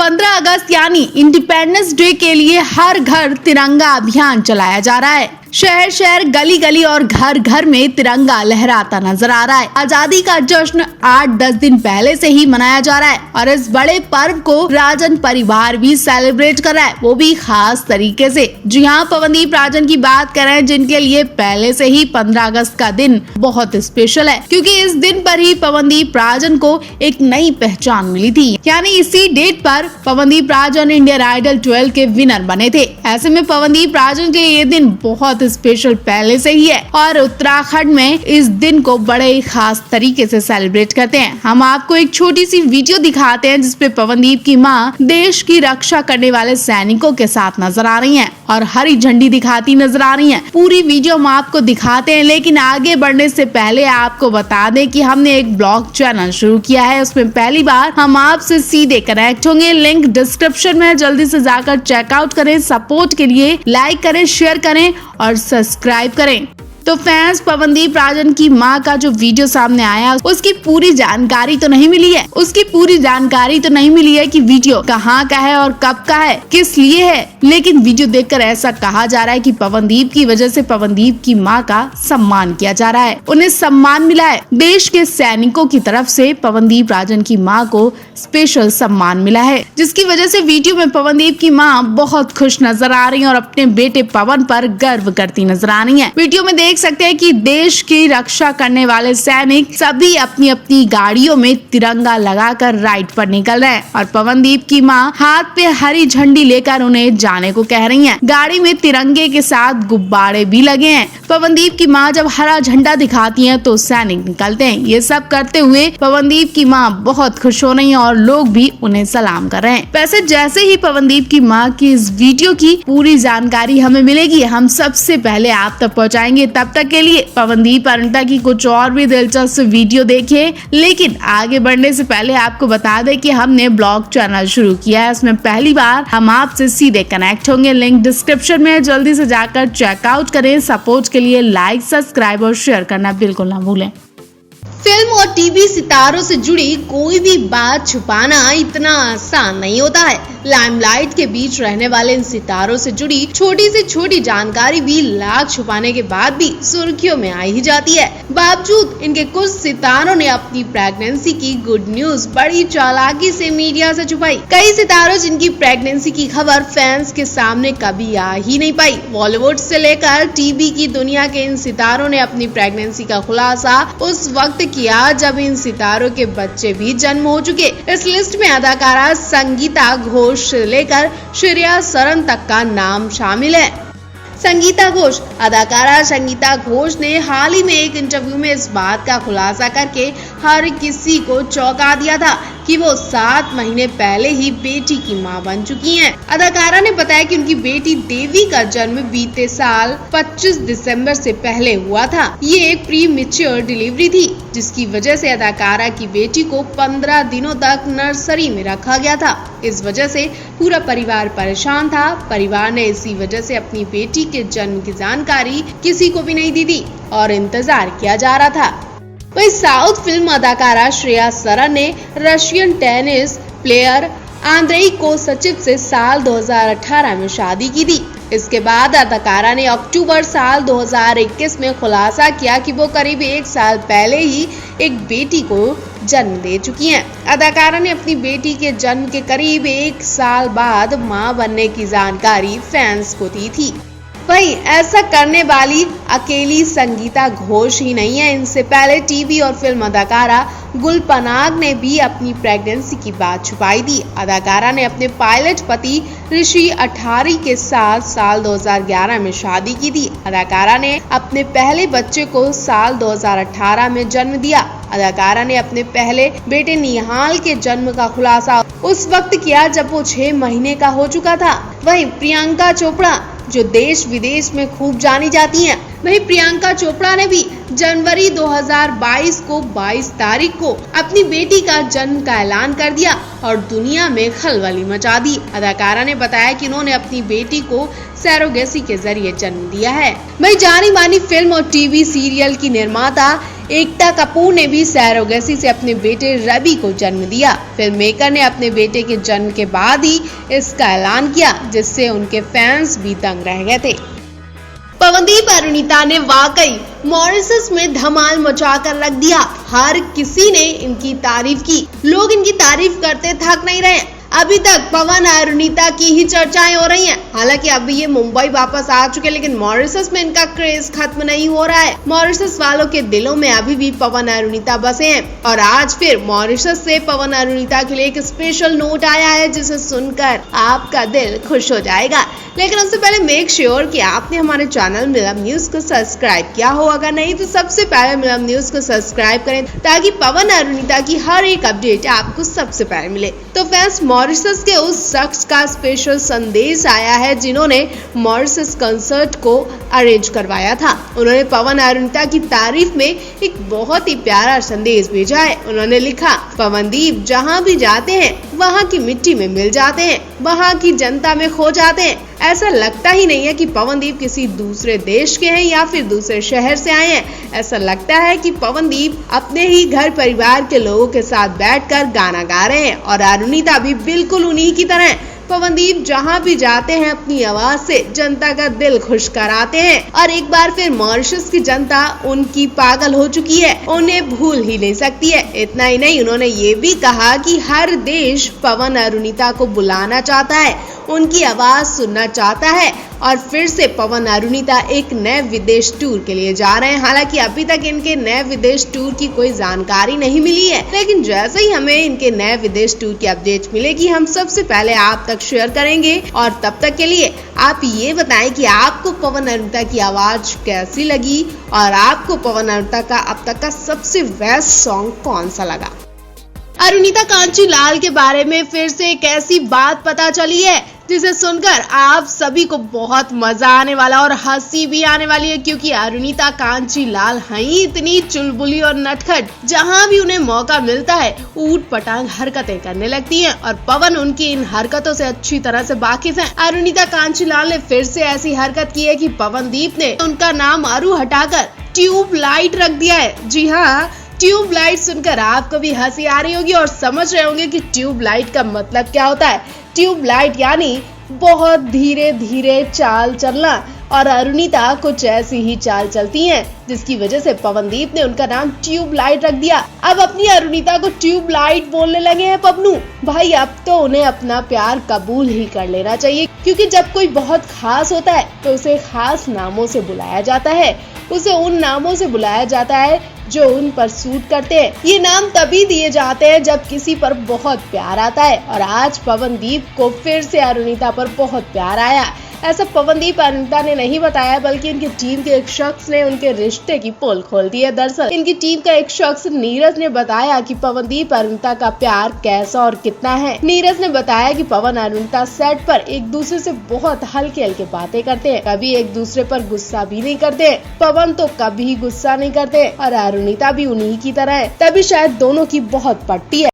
15 अगस्त यानी independence day के लिए हर घर तिरंगा अभियान चलाया जा रहा है। शहर शहर गली गली और घर घर में तिरंगा लहराता नजर आ रहा है। आजादी का जश्न 8-10 दिन पहले से ही मनाया जा रहा है और इस बड़े पर्व को राजन परिवार भी सेलिब्रेट कर रहा है, वो भी खास तरीके से। जी हाँ, पवनदीप राजन की बात करें जिनके लिए पहले से ही 15 अगस्त का दिन बहुत स्पेशल है, क्योंकि इस दिन पर ही पवनदीप राजन को एक नई पहचान मिली थी। यानी इसी डेट पर पवनदीप राजन इंडियन आइडल 12 के विनर बने थे। ऐसे में पवनदीप राजन के लिए ये दिन बहुत स्पेशल पहले से ही है और उत्तराखंड में इस दिन को बड़े ही खास तरीके से सेलिब्रेट करते हैं। हम आपको एक छोटी सी वीडियो दिखाते हैं जिसपे पवनदीप की मां देश की रक्षा करने वाले सैनिकों के साथ नजर आ रही हैं और हरी झंडी दिखाती नजर आ रही हैं। पूरी वीडियो हम आपको दिखाते हैं, लेकिन आगे बढ़ने से पहले आपको बता दें कि हमने एक ब्लॉग चैनल शुरू किया है, उसमें पहली बार हम आपसे सीधे कनेक्ट होंगे। लिंक डिस्क्रिप्शन में है, जल्दी से जाकर चेकआउट करें। सपोर्ट के लिए लाइक करें, शेयर करें और सब्सक्राइब करें। तो फैंस, पवनदीप राजन की मां का जो वीडियो सामने आया उसकी पूरी जानकारी तो नहीं मिली है कि वीडियो कहां का है और कब का है, किस लिए है, लेकिन वीडियो देखकर ऐसा कहा जा रहा है कि पवनदीप की वजह से पवनदीप की मां का सम्मान किया जा रहा है, उन्हें सम्मान मिला है। देश के सैनिकों की तरफ से पवनदीप राजन की मां को स्पेशल सम्मान मिला है, जिसकी वजह से वीडियो में पवनदीप की मां बहुत खुश नजर आ रही है और अपने बेटे पवन पर गर्व करती नजर आ रही है। वीडियो में देख सकते हैं कि देश की रक्षा करने वाले सैनिक सभी अपनी अपनी गाड़ियों में तिरंगा लगाकर राइड पर निकल रहे हैं और पवनदीप की मां हाथ पे हरी झंडी लेकर उन्हें जाने को कह रही हैं। गाड़ी में तिरंगे के साथ गुब्बारे भी लगे हैं। पवनदीप की मां जब हरा झंडा दिखाती हैं तो सैनिक निकलते हैं। ये सब करते हुए पवनदीप की मां बहुत खुश हो रही हैं और लोग भी उन्हें सलाम कर रहे हैं। वैसे जैसे ही पवनदीप की मां की इस वीडियो की पूरी जानकारी हमें मिलेगी, हम सबसे पहले आप तक पहुंचाएंगे। तब तक के लिए पवनदीप अरुणिता की कुछ और भी दिलचस्प वीडियो देखिए। लेकिन आगे बढ़ने से पहले आपको बता दें कि हमने ब्लॉग चैनल शुरू किया है, उसमें पहली बार हम आपसे सीधे कनेक्ट होंगे। लिंक डिस्क्रिप्शन में है, जल्दी से जाकर चेकआउट करें। सपोर्ट के लिए लाइक, सब्सक्राइब और शेयर करना बिल्कुल ना भूलें। फिल्म और टीवी सितारों से जुड़ी कोई भी बात छुपाना इतना आसान नहीं होता है। लाइमलाइट के बीच रहने वाले इन सितारों से जुड़ी छोटी से छोटी जानकारी भी लाख छुपाने के बाद भी सुर्खियों में आ ही जाती है। बावजूद इनके कुछ सितारों ने अपनी प्रेगनेंसी की गुड न्यूज बड़ी चालाकी से मीडिया से छुपाई। कई सितारों जिनकी प्रेगनेंसी की खबर फैंस के सामने कभी आ ही नहीं पाई। बॉलीवुड से लेकर टीवी की दुनिया के इन सितारों ने अपनी प्रेगनेंसी का खुलासा उस वक्त किया जब इन सितारों के बच्चे भी जन्म हो चुके। इस लिस्ट में अदाकारा संगीता घोष से लेकर श्रेया सरन तक का नाम शामिल है। अदाकारा संगीता घोष ने हाल ही में एक इंटरव्यू में इस बात का खुलासा करके हर किसी को चौंका दिया था कि वो 7 महीने पहले ही बेटी की मां बन चुकी हैं। अदाकारा ने बताया कि उनकी बेटी देवी का जन्म बीते साल 25 दिसंबर से पहले हुआ था। ये एक प्री मैच्योर डिलीवरी थी, जिसकी वजह से अदाकारा की बेटी को 15 दिनों तक नर्सरी में रखा गया था। इस वजह से पूरा परिवार परेशान था। परिवार ने इसी वजह से अपनी बेटी के जन्म की जानकारी किसी को भी नहीं दी थी और इंतजार किया जा रहा था। वहीं साउथ फिल्म अदाकारा श्रेया सरन ने रशियन टेनिस प्लेयर आंद्रेई कोसचिव से साल 2018 में शादी की थी। इसके बाद अदाकारा ने अक्टूबर साल 2021 में खुलासा किया कि वो करीब 1 साल पहले ही एक बेटी को जन्म दे चुकी हैं। अदाकारा ने अपनी बेटी के जन्म के करीब 1 साल बाद मां बनने की जानकारी फैंस को दी थी। वहीं ऐसा करने वाली अकेली संगीता घोष ही नहीं है। इनसे पहले टीवी और फिल्म अदाकारा गुल पनाग ने भी अपनी प्रेगनेंसी की बात छुपाई थी। अदाकारा ने अपने पायलट पति ऋषि अठारी के साथ साल 2011 में शादी की थी। अदाकारा ने अपने पहले बच्चे को साल 2018 में जन्म दिया। अदाकारा ने अपने पहले बेटे निहाल के जन्म का खुलासा उस वक्त किया जब वो 6 महीने का हो चुका था। वहीं प्रियंका चोपड़ा जो देश विदेश में खूब जानी जाती हैं, वहीं प्रियंका चोपड़ा ने भी जनवरी 2022 को 22 तारीख को अपनी बेटी का जन्म का ऐलान कर दिया और दुनिया में खलबली मचा दी। अदाकारा ने बताया कि उन्होंने अपनी बेटी को सैरोगेसी के जरिए जन्म दिया है। वहीं जानी मानी फिल्म और टीवी सीरियल की निर्माता एकता कपूर ने भी सैरोगेसी से अपने बेटे रवि को जन्म दिया। फिल्म मेकर ने अपने बेटे के जन्म के बाद ही इसका ऐलान किया, जिससे उनके फैंस भी दंग रह गए थे। पवनदीप अरुणिता ने वाकई मॉरिशस में धमाल मचा कर रख दिया। हर किसी ने इनकी तारीफ की, लोग इनकी तारीफ करते थक नहीं रहे। अभी तक पवन अरुणिता की ही चर्चाएं हो रही हैं। हालांकि अभी ये मुंबई वापस आ चुके, लेकिन मॉरिशस में इनका क्रेज खत्म नहीं हो रहा है। मॉरिशस वालों के दिलों में अभी भी पवन अरुणिता बसे हैं और आज फिर मॉरिशस से पवन अरुणिता के लिए एक स्पेशल नोट आया है, जिसे सुनकर आपका दिल खुश हो जाएगा। लेकिन उससे पहले मेक श्योर कि आपने हमारे चैनल मिलम न्यूज को सब्सक्राइब किया हो। अगर नहीं तो सबसे पहले मिलम न्यूज को सब्सक्राइब करें, ताकि पवन अरुणिता की हर एक अपडेट आपको सबसे पहले मिले। तो फ्रेंड्स, मॉरिशस के उस शख्स का स्पेशल संदेश आया है जिन्होंने मॉरिशस कंसर्ट को अरेंज करवाया था। उन्होंने पवन अरुणिता की तारीफ में एक बहुत ही प्यारा संदेश भेजा है। उन्होंने लिखा, पवनदीप जहाँ भी जाते हैं वहाँ की मिट्टी में मिल जाते हैं, वहाँ की जनता में खो जाते हैं। ऐसा लगता ही नहीं है कि पवनदीप किसी दूसरे देश के हैं या फिर दूसरे शहर से आए हैं। ऐसा लगता है कि पवनदीप अपने ही घर परिवार के लोगों के साथ बैठकर गाना गा रहे हैं और अरुणिता भी बिल्कुल उन्हीं की तरह। पवनदीप जहाँ भी जाते हैं अपनी आवाज से जनता का दिल खुश कराते हैं और एक बार फिर मॉरिशस की जनता उनकी पागल हो चुकी है, उन्हें भूल ही नहीं सकती है। इतना ही नहीं, उन्होंने ये भी कहा कि हर देश पवन अरुणिता को बुलाना चाहता है, उनकी आवाज सुनना चाहता है और फिर से पवन अरुणिता एक नए विदेश टूर के लिए जा रहे हैं। हालांकि अभी तक इनके नए विदेश टूर की कोई जानकारी नहीं मिली है, लेकिन जैसे ही हमें इनके नए विदेश टूर की अपडेट मिलेगी, हम सबसे पहले आप तक शेयर करेंगे। और तब तक के लिए आप ये बताएं कि आपको पवन अरुणिता की आवाज कैसी लगी और आपको पवन अरुणिता का अब तक का सबसे बेस्ट सॉन्ग कौन सा लगा। अरुणिता कांचीलाल के बारे में फिर से एक ऐसी बात पता चली है जिसे सुनकर आप सभी को बहुत मजा आने वाला और हंसी भी आने वाली है, क्योंकि अरुणिता कांचीलाल हैं ही इतनी चुलबुली और नटखट। जहां भी उन्हें मौका मिलता है ऊट पटांग हरकतें करने लगती हैं और पवन उनकी इन हरकतों से अच्छी तरह से वाकिफ है। अरुणिता कांचीलाल ने फिर से ऐसी हरकत की है कि पवनदीप ने उनका नाम अरु हटाकर ट्यूबलाइट रख दिया है। जी हाँ, ट्यूबलाइट सुनकर आपको भी हंसी आ रही होगी और समझ रहे होंगे कि ट्यूबलाइट का मतलब क्या होता है। ट्यूबलाइट यानी बहुत धीरे धीरे चाल चलना और अरुणिता कुछ ऐसी ही चाल चलती हैं, जिसकी वजह से पवनदीप ने उनका नाम ट्यूबलाइट रख दिया। अब अपनी अरुणिता को ट्यूबलाइट बोलने लगे हैं पवनू भाई। अब तो उन्हें अपना प्यार कबूल ही कर लेना चाहिए, क्योंकि जब कोई बहुत खास होता है तो उसे खास नामों से बुलाया जाता है, उसे उन नामों से बुलाया जाता है जो उन पर सूट करते हैं। ये नाम तभी दिए जाते हैं जब किसी पर बहुत प्यार आता है और आज पवनदीप को फिर से अरुणिता पर बहुत प्यार आया। ऐसा पवनदीप अरुणिता ने नहीं बताया, बल्कि इनकी टीम के एक शख्स ने उनके रिश्ते की पोल खोल दी है। दरअसल इनकी टीम का एक शख्स नीरज ने बताया कि पवनदीप अरुणिता का प्यार कैसा और कितना है। नीरज ने बताया कि पवन अरुणिता सेट पर एक दूसरे से बहुत हल्के हल्के बातें करते हैं, कभी एक दूसरे पर गुस्सा भी नहीं करते। पवन तो कभी गुस्सा नहीं करते और अरुणिता भी उन्हीं की तरह है, तभी शायद दोनों की बहुत पटती है।